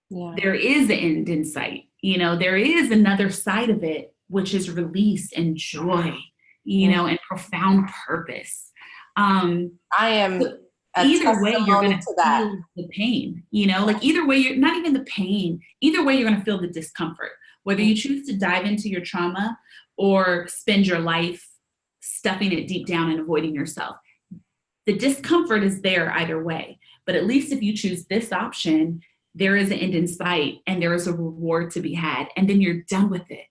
Yeah. There is an end in sight. You know, there is another side of it, which is release and joy, you know, and profound purpose. I am Either way, you're going testimony to to that. feel the pain, you know, like either way, you're not even the pain. Either way, you're going to feel the discomfort, whether you choose to dive into your trauma or spend your life stuffing it deep down and avoiding yourself. The discomfort is there either way. But at least if you choose this option, there is an end in sight and there is a reward to be had. And then you're done with it.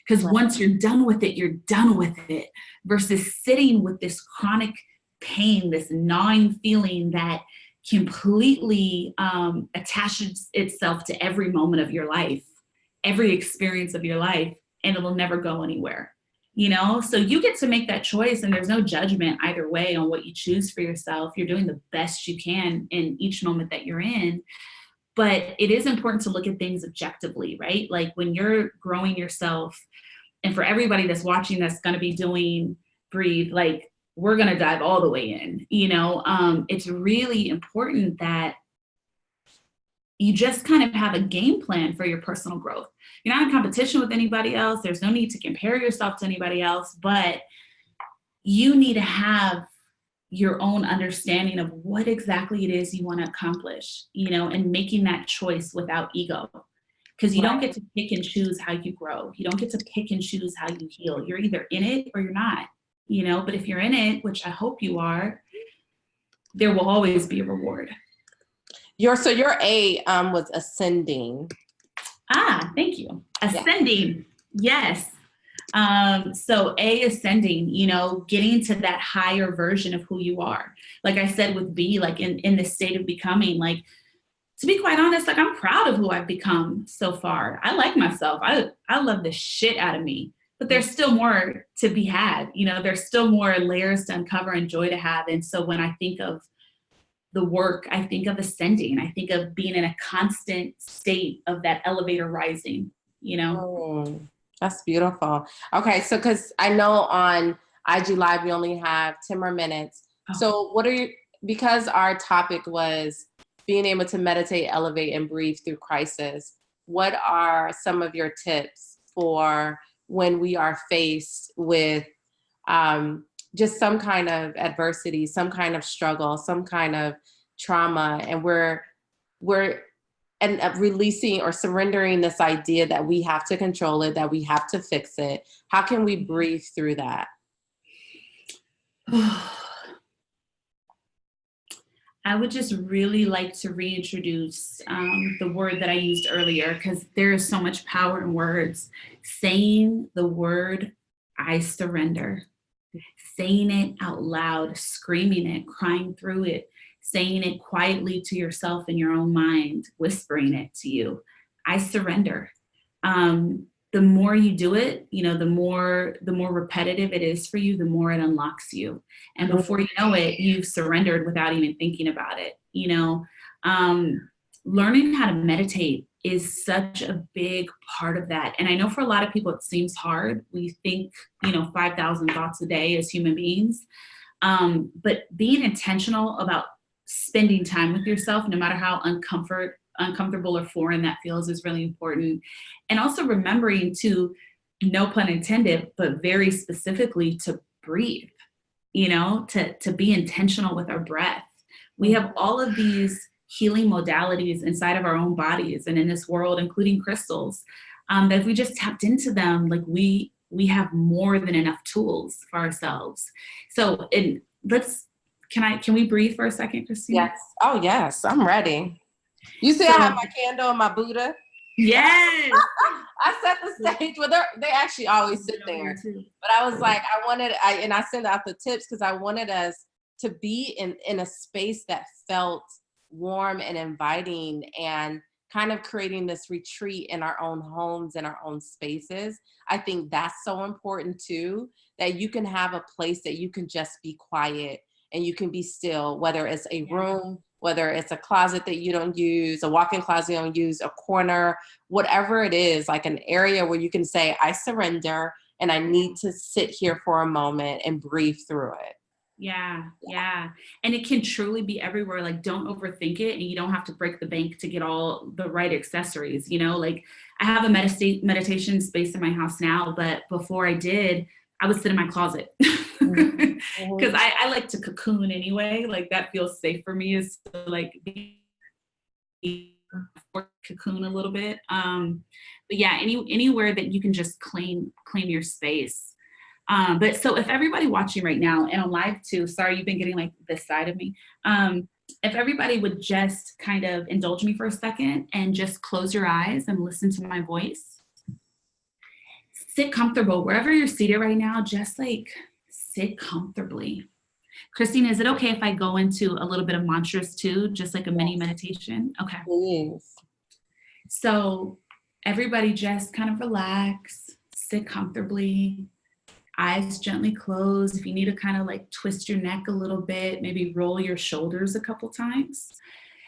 Because once you're done with it, you're done with it, versus sitting with this chronic pain, this gnawing feeling that completely attaches itself to every moment of your life, every experience of your life, and it will never go anywhere. You know, so you get to make that choice, and there's no judgment either way on what you choose for yourself. You're doing the best you can in each moment that you're in. But it is important to look at things objectively, right? Like when you're growing yourself, and for everybody that's watching that's going to be doing Breathe, like we're going to dive all the way in, you know, it's really important that you just kind of have a game plan for your personal growth. You're not in competition with anybody else. There's no need to compare yourself to anybody else, but you need to have your own understanding of what exactly it is you want to accomplish, you know, and making that choice without ego. Because you don't get to pick and choose how you grow. You don't get to pick and choose how you heal. You're either in it or you're not, you know, but if you're in it, which I hope you are, there will always be a reward. Your A was ascending. Ah, thank you. Ascending. Yes. So ascending, you know, getting to that higher version of who you are. Like I said with B, like in this state of becoming, like, to be quite honest, like I'm proud of who I've become so far. I like myself. I love the shit out of me, but there's still more to be had. You know, there's still more layers to uncover and joy to have. And so when I think of the work, I think of ascending. I think of being in a constant state of that elevator rising, you know? That's beautiful. Okay. So, cause I know on IG Live, we only have 10 more minutes. So because our topic was being able to meditate, elevate, and breathe through crisis, what are some of your tips for when we are faced with just some kind of adversity, some kind of struggle, some kind of trauma, and we're releasing or surrendering this idea that we have to control it, that we have to fix it? How can we breathe through that? I would just really like to reintroduce the word that I used earlier, because there is so much power in words. Saying the word, I surrender. Saying it out loud, screaming it, crying through it, saying it quietly to yourself in your own mind, whispering it to you. I surrender. The more you do it, you know, the more repetitive it is for you, the more it unlocks you. And before you know it, you've surrendered without even thinking about it. You know, learning how to meditate is such a big part of that. And I know for a lot of people, it seems hard. We think, you know, 5,000 thoughts a day as human beings. But being intentional about spending time with yourself, no matter how uncomfortable or foreign that feels, is really important. And also remembering to, no pun intended, but very specifically, to breathe, you know, to be intentional with our breath. We have all of these healing modalities inside of our own bodies and in this world, including crystals, that if we just tapped into them, like we have more than enough tools for ourselves. So can we breathe for a second, Christine? Yes. Oh yes, I'm ready. You see, I have my candle and my Buddha. Yes. I set the stage. Well, they actually always sit there. But I was like, I sent out the tips because I wanted us to be in a space that felt warm and inviting, and kind of creating this retreat in our own homes and our own spaces. I think that's so important too, that you can have a place that you can just be quiet and you can be still, whether it's a room, whether it's a closet that you don't use, a walk-in closet you don't use, a corner, whatever it is, like an area where you can say, I surrender and I need to sit here for a moment and breathe through it. Yeah. And it can truly be everywhere. Like, don't overthink it. And you don't have to break the bank to get all the right accessories. Like, I have a meditation space in my house now, but before I did, I would sit in my closet because I like to cocoon anyway. Like, that feels safe for me, is to like be cocoon a little bit. But yeah, anywhere that you can just claim your space. But so if everybody watching right now and on live too, sorry, you've been getting like this side of me. If everybody would just kind of indulge me for a second and just close your eyes and listen to my voice. Sit comfortable wherever you're seated right now, just like sit comfortably. Christine, is it okay if I go into a little bit of mantras too, just like a mini meditation? Okay. Please. So everybody just kind of relax, sit comfortably. Eyes gently closed. If you need to kind of like twist your neck a little bit, maybe roll your shoulders a couple times,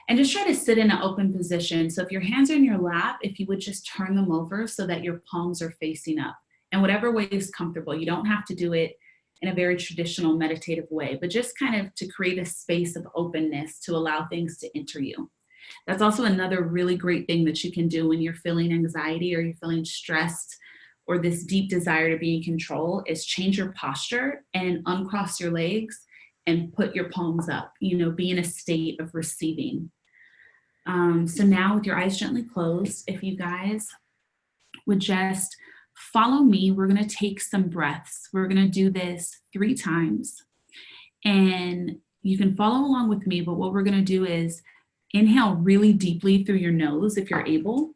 and just try to sit in an open position. So if your hands are in your lap, if you would just turn them over so that your palms are facing up, and whatever way is comfortable. You don't have to do it in a very traditional meditative way, but just kind of to create a space of openness to allow things to enter you. That's also another really great thing that you can do when you're feeling anxiety or you're feeling stressed or this deep desire to be in control, is change your posture and uncross your legs and put your palms up, be in a state of receiving. So now with your eyes gently closed, if you guys would just follow me, we're gonna take some breaths. We're gonna do this 3 times. And you can follow along with me, but what we're gonna do is inhale really deeply through your nose if you're able.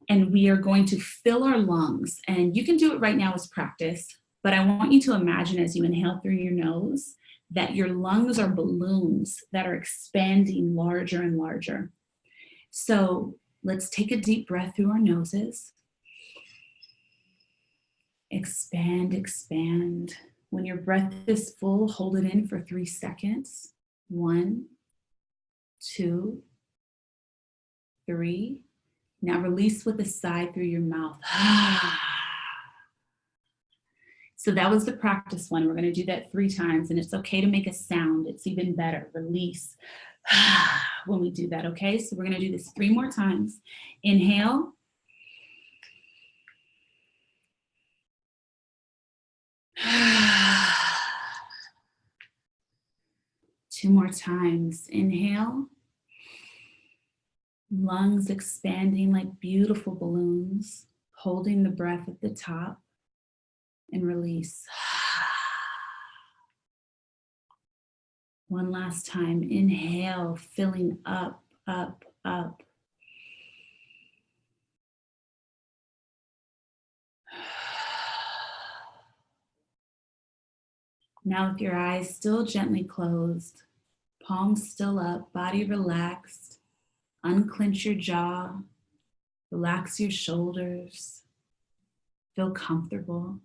And we are going to fill our lungs. And you can do it right now as practice, but I want you to imagine as you inhale through your nose that your lungs are balloons that are expanding larger and larger. So let's take a deep breath through our noses. Expand, expand. When your breath is full, hold it in for 3 seconds. 1, 2, 3. Now release with a sigh through your mouth. So that was the practice one. We're going to do that 3 times, and it's okay to make a sound. It's even better. Release when we do that, okay? So we're going to do this 3 more times. Inhale. Two more times. Inhale. Lungs expanding like beautiful balloons, holding the breath at the top, and release. One last time. Inhale, filling up, up, up. Now with your eyes still gently closed, palms still up, body relaxed. Unclench your jaw, relax your shoulders, feel comfortable.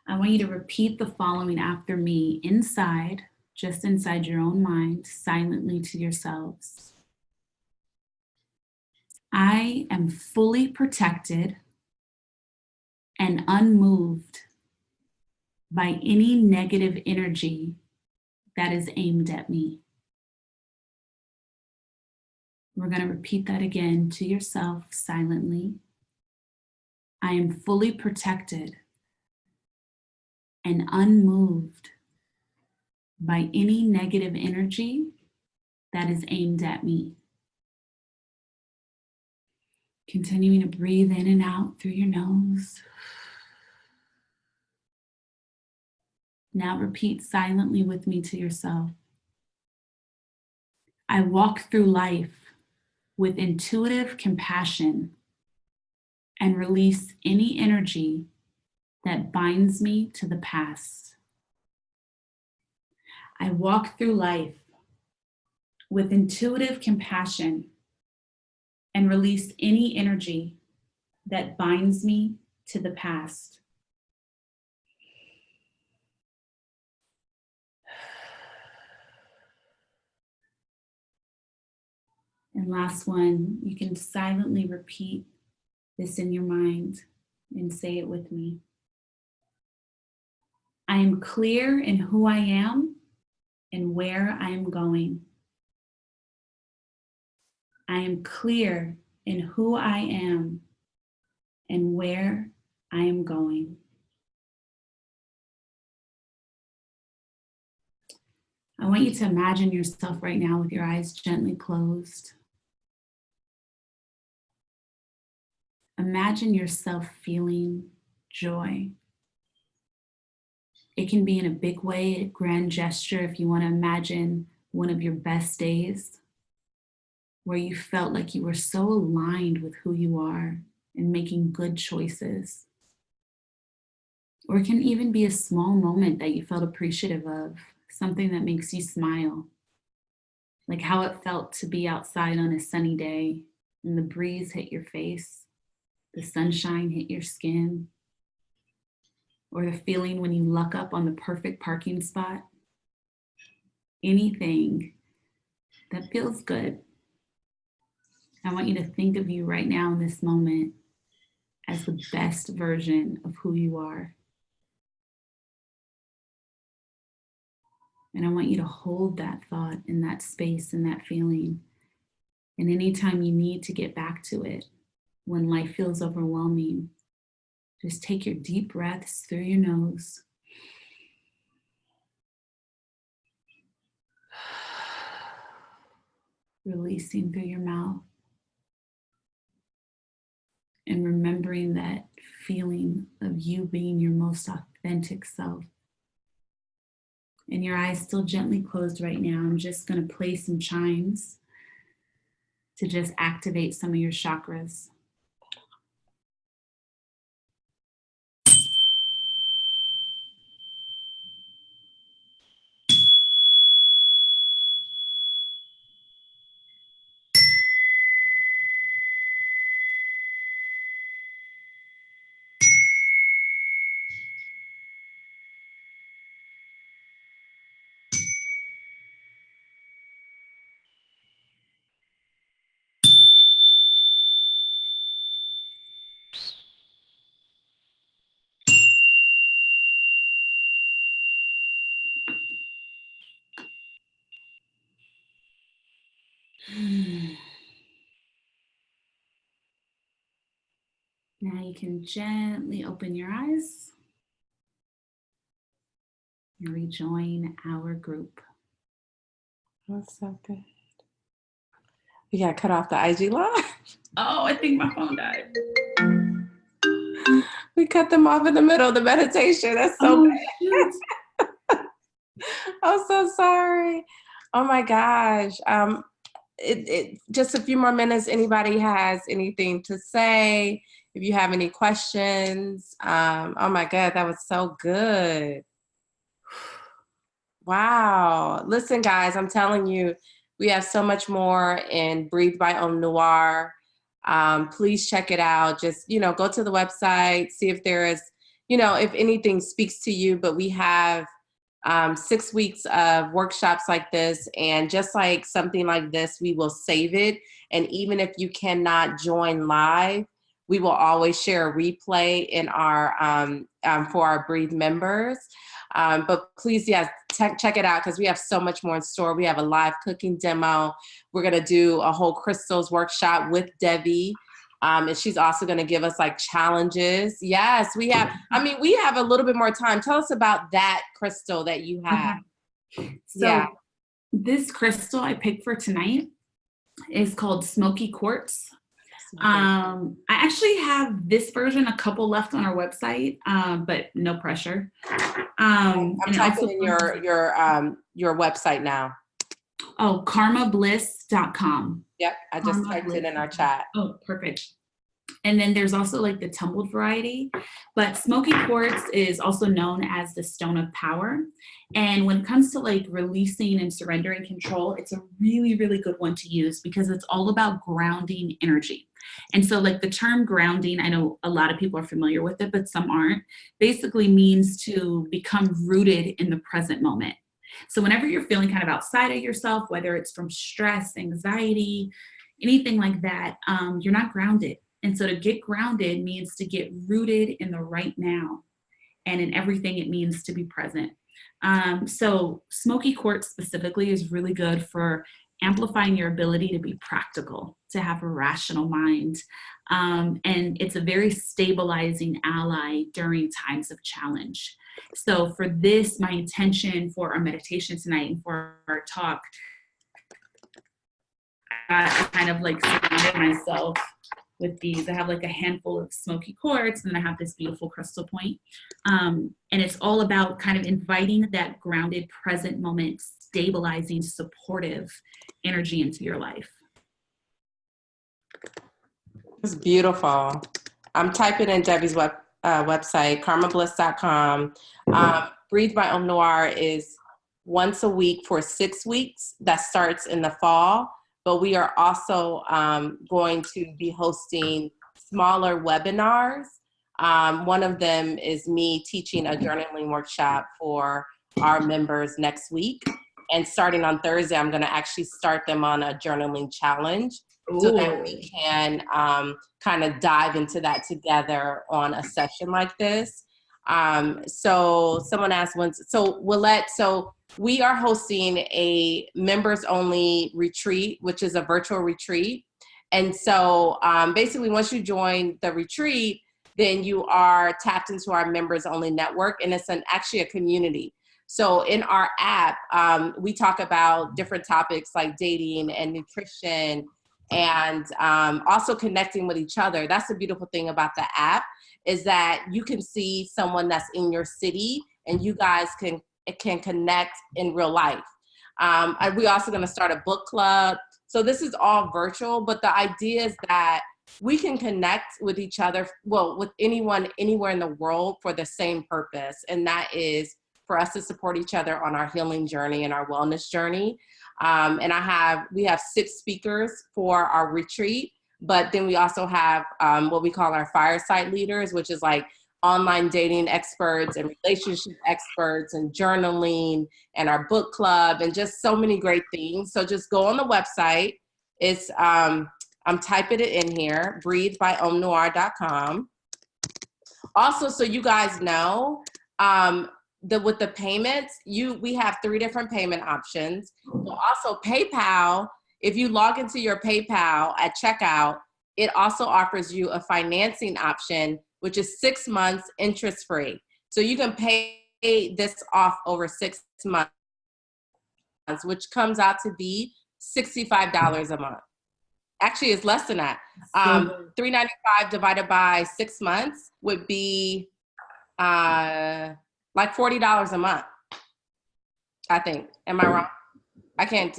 I want you to repeat the following after me inside, just inside your own mind, silently to yourselves. I am fully protected and unmoved by any negative energy that is aimed at me. We're going to repeat that again to yourself silently. I am fully protected and unmoved by any negative energy that is aimed at me. Continuing to breathe in and out through your nose. Now repeat silently with me to yourself. I walk through life with intuitive compassion and release any energy that binds me to the past. I walk through life with intuitive compassion and release any energy that binds me to the past. And last one, you can silently repeat this in your mind and say it with me. I am clear in who I am and where I am going. I am clear in who I am and where I am going. I want you to imagine yourself right now with your eyes gently closed. Imagine yourself feeling joy. It can be in a big way, a grand gesture, if you want to imagine one of your best days where you felt like you were so aligned with who you are and making good choices. Or it can even be a small moment that you felt appreciative of, something that makes you smile, like how it felt to be outside on a sunny day and the breeze hit your face, the sunshine hit your skin, or the feeling when you luck up on the perfect parking spot. Anything that feels good. I want you to think of you right now in this moment as the best version of who you are. And I want you to hold that thought in that space and that feeling. And anytime you need to get back to it, when life feels overwhelming, just take your deep breaths through your nose. Releasing through your mouth. And remembering that feeling of you being your most authentic self. And your eyes still gently closed right now. I'm just going to play some chimes to just activate some of your chakras. Now you can gently open your eyes and rejoin our group. That's so good. We got cut off the IG live. Oh, I think my phone died. We cut them off in the middle of the meditation. That's so bad. I'm so sorry. Oh my gosh. Just a few more minutes. Anybody has anything to say? If you have any questions. Oh my God, that was so good. Wow. Listen, guys, I'm telling you, we have so much more in Breathe by OMNoire. Please check it out. Just, go to the website, see if there is, if anything speaks to you. But we have 6 weeks of workshops like this. And just like something like this, we will save it. And even if you cannot join live, we will always share a replay in our for our Breathe members. But please, yes, check it out because we have so much more in store. We have a live cooking demo. We're going to do a whole crystals workshop with Devi. And she's also going to give us like challenges. Yes, we have a little bit more time. Tell us about that crystal that you have. Okay. So this crystal I picked for tonight is called Smoky Quartz. I actually have this version, a couple left on our website, but no pressure. I'm typing in your website now. Oh, karmabliss.com. Yep, I just typed it in our chat. Oh, perfect. And then there's also like the tumbled variety, but smoky quartz is also known as the stone of power. And when it comes to like releasing and surrendering control, it's a really, really good one to use because it's all about grounding energy. And so like the term grounding, I know a lot of people are familiar with it, but some aren't, basically means to become rooted in the present moment. So whenever you're feeling kind of outside of yourself, whether it's from stress, anxiety, anything like that, you're not grounded. And so to get grounded means to get rooted in the right now and in everything it means to be present. So smoky quartz specifically is really good for amplifying your ability to be practical, to have a rational mind. And it's a very stabilizing ally during times of challenge. So for this, my intention for our meditation tonight and for our talk, I kind of like surrounded myself with these. I have like a handful of smoky quartz, and then I have this beautiful crystal point. And it's all about kind of inviting that grounded, present moment, stabilizing, supportive energy into your life. It's beautiful. I'm typing in Devi's website, karmabliss.com. Breathe by OMNoire is once a week for 6 weeks. That starts in the fall. But we are also going to be hosting smaller webinars. One of them is me teaching a journaling workshop for our members next week. And starting on Thursday, I'm going to actually start them on a journaling challenge. Ooh. So that we can kind of dive into that together on a session like this. So someone asked once, so Willette, so we are hosting a members only retreat, which is a virtual retreat. And so basically once you join the retreat, then you are tapped into our members only network, and it's actually a community. So in our app, we talk about different topics like dating and nutrition, and also connecting with each other. That's the beautiful thing about the app, is that you can see someone that's in your city, and you guys can connect in real life. We're also going to start a book club. So this is all virtual, but the idea is that we can connect with each other, well, with anyone, anywhere in the world for the same purpose. And that is for us to support each other on our healing journey and our wellness journey. And we have 6 speakers for our retreat, but then we also have what we call our fireside leaders, which is like online dating experts and relationship experts and journaling and our book club and just so many great things. So just go on the website. It's, I'm typing it in here, breathebyomnoire.com. Also, so you guys know, with the payments, we have 3 different payment options. But also PayPal, if you log into your PayPal at checkout, it also offers you a financing option, which is 6 months interest-free. So you can pay this off over 6 months, which comes out to be $65 a month. Actually, it's less than that. $395 divided by 6 months would be like $40 a month, I think. Am I wrong? I can't,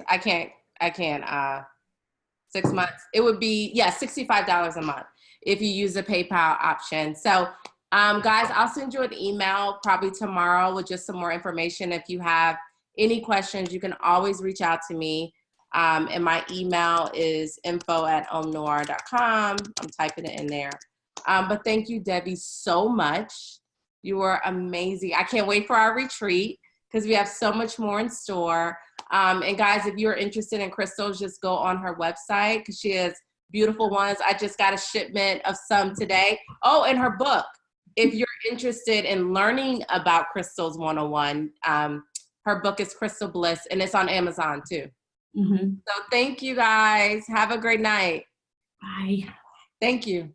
6 months. It would be, yeah, $65 a month if you use the PayPal option. So guys, I'll send you an email probably tomorrow with just some more information. If you have any questions, you can always reach out to me. And my email is info@omnoire.com. I'm typing it in there. But thank you, Devi, so much. You were amazing. I can't wait for our retreat because we have so much more in store. And guys, if you're interested in crystals, just go on her website because she has beautiful ones. I just got a shipment of some today. Oh, and her book. If you're interested in learning about crystals 101, her book is Crystal Bliss, and it's on Amazon too. Mm-hmm. So thank you guys. Have a great night. Bye. Thank you.